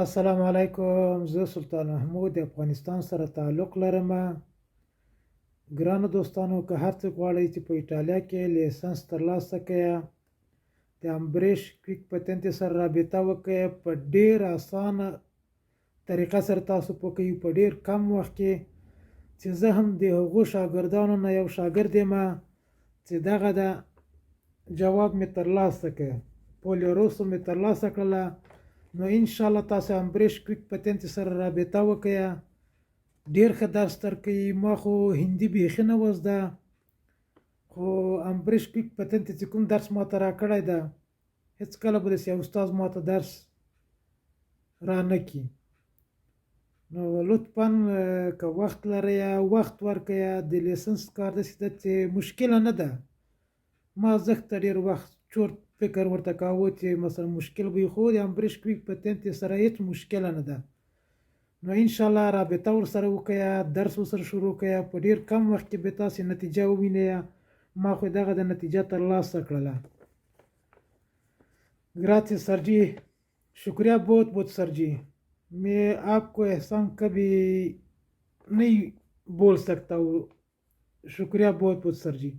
السلام علیکم. زه سلطان محمود د افغانستان سره تعلق لرم. ګرانو دوستانو، که هر څوک غواړئ چې په ایټالیا کې لیسنس ترلاسه کړئ، د امبریش کویک پتنټ سره رابطه وکړئ. په ډیر اسانه طریقه سره تاسو وکړئ، په ډیر کم وخت کې، چې زه هم د هغو شاګردانو نه یو شاګرد یم چې دغه د جواب مې ترلاسه کړ، پولیروسو مې ترلاسه کړله. نو انشاءالله تاسو امبریش کویک پتنټ سره رابطه وکړئ. ډیر ښه درس درکوي. ما خو هندي بیخي نه و زده، خو امبریش کویک پتنټ چې کوم درس ماته راکړی ده، هېڅکله به داسې یو استاد ماته درس رانه کړي. نو لطفا که وخت لرئ وخت ورکړئ. د لیسنس کار داسې ده چې مشکله نه ده. ما زښته ډېر وخت چورت فکر ورته کاوه چې مثلا مشکل به وي، خو د امبریش کویک پتنټ سره هېڅ مشکله نه ده. نو انشاءالله رابطه ورسره وکړئ، درس ورسره شروع کړئ، په ډېر کم وخت کې به تاسې نتیجه ووینئ. ما خو دغه د نتیجه ترلاسه کړله. Grazie sir जी, शुक्रिया बहुत बहुत सर जी. मैं आपको एहसान कभी नहीं बोल सकता हूँ. शुक्रिया बहुत बहुत सर जी.